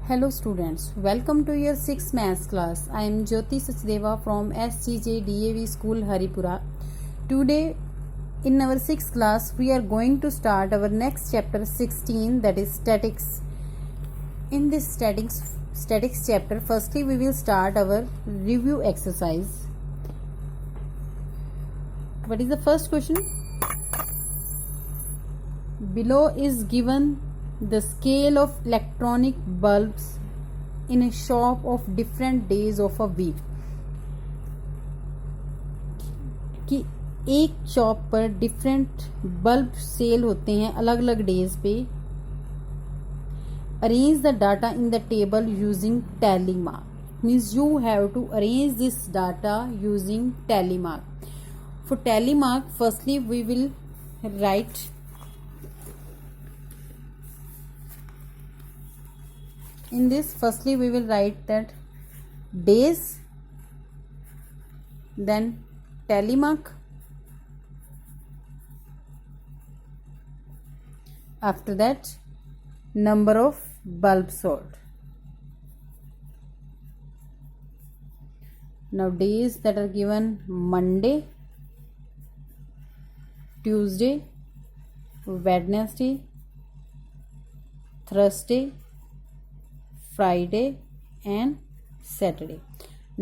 Hello students, welcome to your 6th maths class. I am Jyoti Sachdeva from SGJ DAV School Haripura. Today in our 6th class we are going to start our next chapter 16, that is statics. In this statics chapter, firstly we will start our review exercise. What is the first question? Below is given the scale of electronic bulbs in a shop of different days of a week. कि एक shop पर different bulb cell होते हैं अलग अलग days पे. Arrange the data in the table using tally mark. Means you have to arrange this data using tally mark. For tally mark, firstly we will write in this. Firstly we will write that days, then tally mark, after that number of bulbs sold. Now days that are given: Monday, Tuesday, Wednesday, Thursday, Friday and Saturday.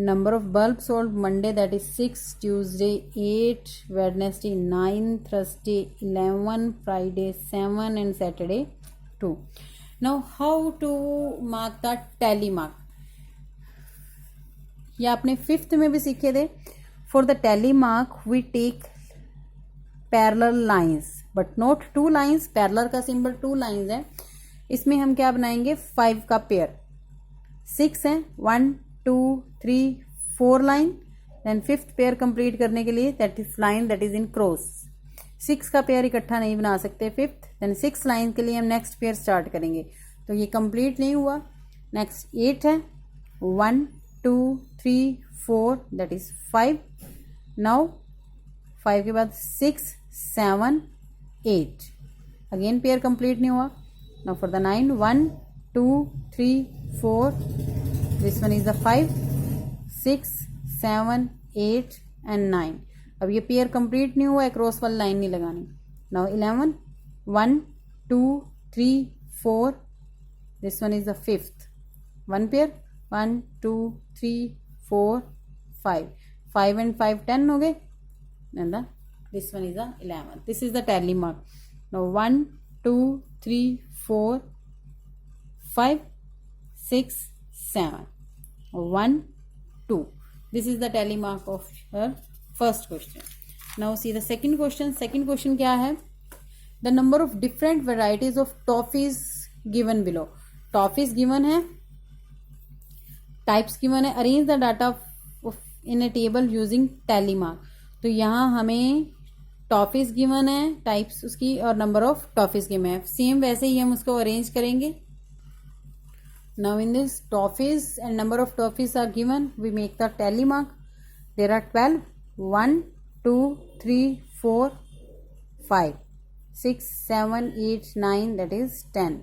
Number of bulbs sold: Monday that is 6, Tuesday 8, Wednesday 9, Thursday 11, Friday 7 and Saturday 2. Now how to mark the tally mark? ये आपने 5th में भी सीखे थे. For the tally mark we take parallel lines but not 2 lines. Parallel का symbol 2 lines है. इसमें हम क्या बनाएंगे? 5 का पेयर. 6 है, 1 2 3 4 line. Then 5th pair complete करने के लिए that is line that is in cross. 6 का पेयर इकट्ठा नहीं बना सकते 5th. देन 6 लाइन के लिए हम नेक्स्ट पेयर स्टार्ट करेंगे. तो ये कंप्लीट नहीं हुआ. नेक्स्ट 8 है, 1 2 3 4 दैट इज 5. नाउ 5 के बाद 6 7 8 अगेन पेयर कंप्लीट नहीं हुआ. Now for the 9, 1 2 3 4, this one is the 5, 6 7 8 and 9. अब ये पेयर कंप्लीट नहीं हुआ है, क्रॉस वाली लाइन नहीं लगानी. Now 11, 1 2 3 4, this one is the 5th. One pair, 1 2 3 4 5. 5 and 5 10 हो गए. And this one is the 11. This is the tally mark. Now 1 2 3 4 5 6 7 1 2. This is the tally mark of your first question. Now see the second question. Second question क्या है? The number of different varieties of toffees given below. Toffees given है, types given है. Arrange the data in a table using tally mark. तो यहाँ हमें toffees given है, types उसकी और नंबर ऑफ टॉफीज गिवन है. सेम वैसे ही हम उसको अरेंज करेंगे. Now in this, toffees and number of toffees are given. We make the tally mark. There are 12. 1 2 3 4 5 6 7 8 9 that is 10.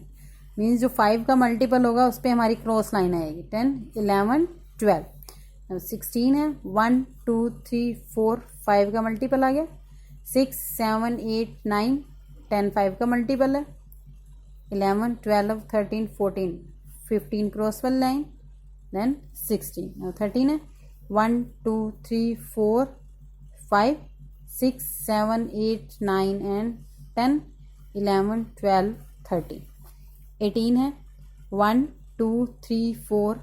Means जो 5 का मल्टीपल होगा उस पर हमारी क्रॉस लाइन आएगी. 10 11 12. Now 16 है, 1 2 3 4 5 का मल्टीपल आ गया. 6 7 8 9 10 5 का मल्टीपल है. 11 12 13 14 15 क्रॉस वाली लाइन. देन 16. Now 13 है, 1 2 3 4 5 6 7 8 9 and 10 11 12 13. 18 है, 1 2 3 4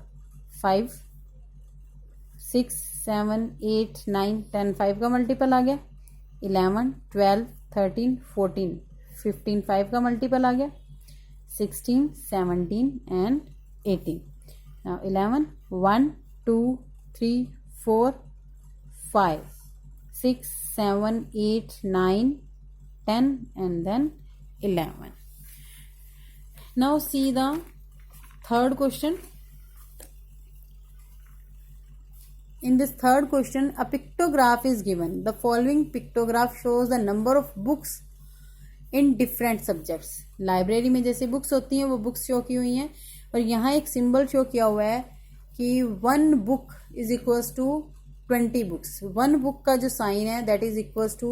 5 6 7 8 9 10 5 का मल्टीपल आ गया. 11 12 13 14 15 5 का मल्टीपल आ गया. 16 17 and 18. Now 11 1 2 3 4 5 6 7 8 9 10 and then 11. Now see the third question. In this third question, a pictograph is given. The following pictograph shows the number of books in different subjects. Library में जैसे books होती हैं वो books show की हुई हैं. और यहाँ एक सिंबल शो किया हुआ है कि 1 book is equals to 20 books. 1 book का जो साइन है that is equals to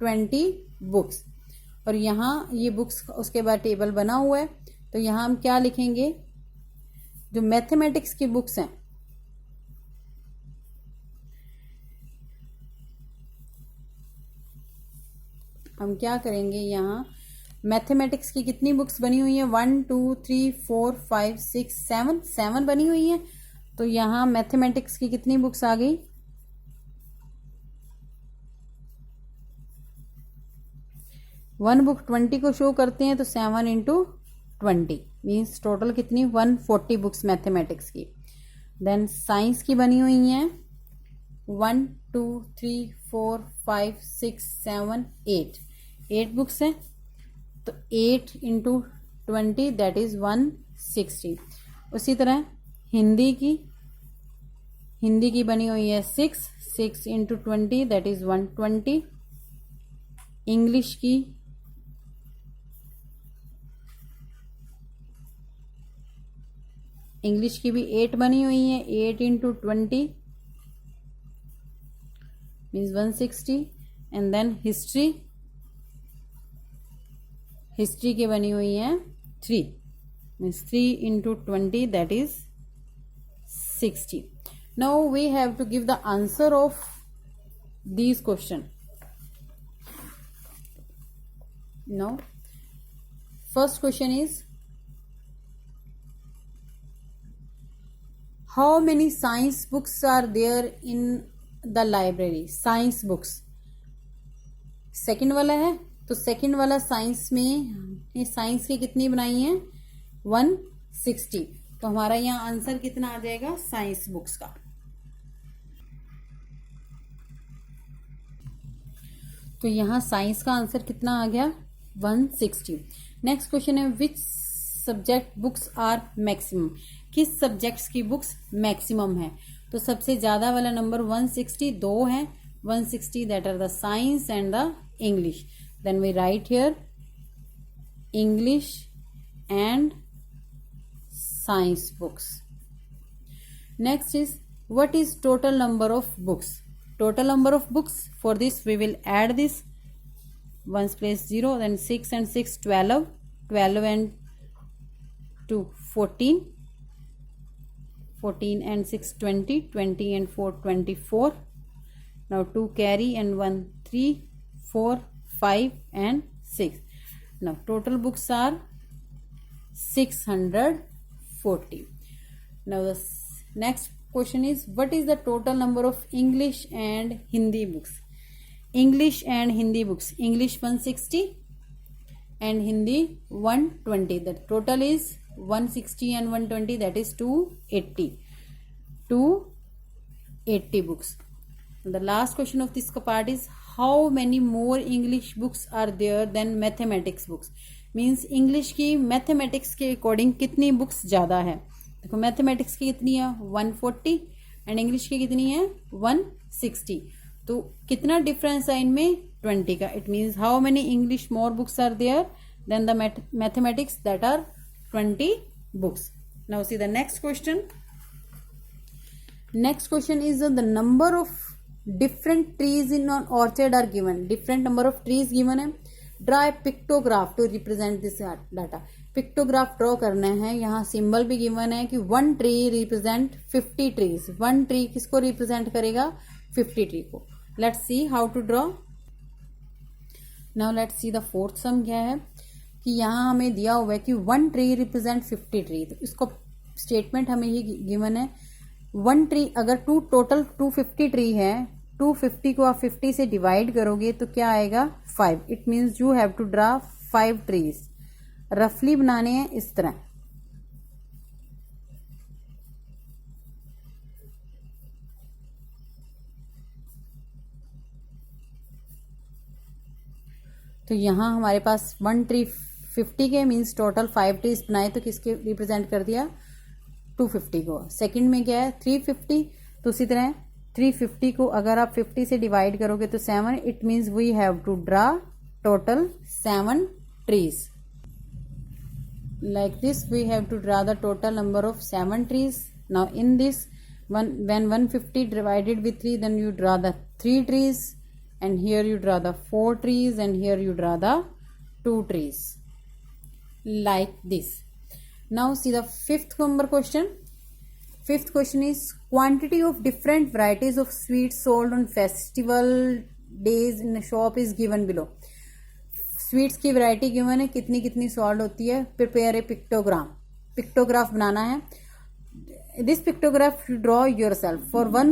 20 books. और यहाँ ये बुक्स उसके बाद टेबल बना हुआ है, तो यहाँ हम क्या लिखेंगे, जो मैथमेटिक्स की बुक्स हैं हम क्या करेंगे, यहाँ मैथमेटिक्स की कितनी बुक्स बनी हुई है, 1 2 3 4 5 6 7 बनी हुई है। तो यहाँ मैथमेटिक्स की कितनी बुक्स आ गई, 1 बुक 20 को शो करते हैं, तो 7 इंटू 20 मीन्स टोटल कितनी 140 बुक्स मैथमेटिक्स की। देन साइंस की बनी हुई हैं 1 2 3 4 5 6 7 8 बुक्स हैं, तो 8 इंटू 20 दैट इज 160। उसी तरह हिंदी की बनी हुई है 6 इंटू 20 दैट इज 120। इंग्लिश की भी 8 बनी हुई है, 8 into 20 means 160। And then history की बनी हुई है 3 means 3 into 20 that is 60। Now we have to give the answer of these question. Now first question is, how many science books are there in the library? Science books second वाला है, तो second वाला science में science की कितनी बनाई है 160। तो हमारा यहाँ आंसर कितना आ जाएगा साइंस बुक्स का। तो यहाँ साइंस का आंसर कितना आ गया 160। नेक्स्ट क्वेश्चन है, which subject books are maximum? किस सब्जेक्ट्स की बुक्स मैक्सिमम है? तो सबसे ज्यादा वाला नंबर 160, 2 है 160 that are the science and the English. Then we write here English and science books. Next is, what is total number of books? Total number of books, for this we will add this, 1's place 0, then 6 and 6 12, 12 and 2 14, 14 and 6 20, 20 and 4 24. Now 2 carry and 1 3 4 5 and 6. Now total books are 640. Now the next question is, what is the total number of English and Hindi books? English and Hindi books, English 160 and Hindi 120. The total is 160 and 120, that is 280 books. The last question of this part is, how many more English books are there than mathematics books? Means English की mathematics के according कितनी books ज़्यादा है? देखो mathematics की कितनी है 140 and English की कितनी है 160। तो कितना डिफरेंस है इनमें 20 का। It means how many English more books are there than the mathematics, that are 20 books. Now see the next question. Next question is the number of different trees in on orchard are given. Different number of trees given है। Draw a pictograph to represent this data. Pictograph draw करना है। यहाँ symbol भी given है कि 1 tree represent 50 trees. 1 tree किसको represent करेगा 50 tree को। Let's see how to draw. Now let's see the fourth sum क्या है कि यहाँ हमें दिया हुआ है कि 1 ट्री रिप्रेजेंट 50 ट्री। तो इसको स्टेटमेंट हमें ये गिवन है 1 ट्री अगर टोटल 250 ट्री है, 250 को आप 50 से डिवाइड करोगे तो क्या आएगा 5। It means you have to draw 5 trees. रफली बनाने हैं इस तरह। तो यहां हमारे पास 1 ट्री 50 के मीन्स टोटल 5 ट्रीज बनाए, तो किसके रिप्रेजेंट कर दिया 250 को। सेकंड में क्या है 350, तो उसी तरह 350 को अगर आप 50 से डिवाइड करोगे तो 7। It means we have to draw total 7 trees. like this we have to draw the total number of 7 trees. Now in this when 150 divided with 3, then you draw the 3 trees, and here you draw the 4 trees, and here you draw the 2 trees, like this. Now see the fifth number question. Fifth question is quantity of different varieties of sweets sold on festival days in a shop is given below. Sweets की variety given है, कितनी कितनी solved होती है. Prepare a pictograph बनाना है. This pictograph you draw yourself. For one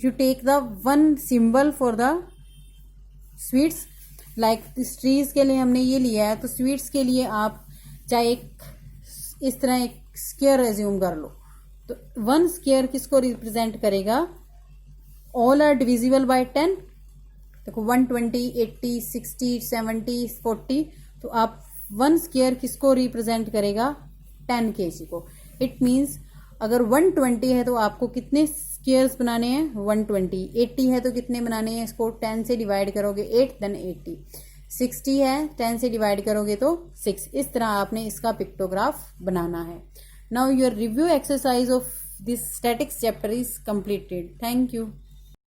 you take the one symbol for the sweets. Like trees के लिए हमने ये लिया है, तो स्वीट्स के लिए आप चाहे एक इस तरह एक स्क्वायर एज्यूम कर लो. तो वन स्क्वायर किसको रिप्रेजेंट करेगा? All are divisible by 10. देखो 120, 80, 60, 70, 40. तो आप वन स्क्वायर किसको रिप्रेजेंट करेगा? 10 kg को. इट मीन्स अगर 120 है तो आपको कितने स्क्वायर्स बनाने हैं? 120. 80 है तो कितने बनाने हैं? इसको 10 से डिवाइड करोगे 8, देन 80. 60 है, 10 से डिवाइड करोगे तो 6. इस तरह आपने इसका पिक्टोग्राफ बनाना है. Now your review exercise of this statics chapter is completed. Thank you.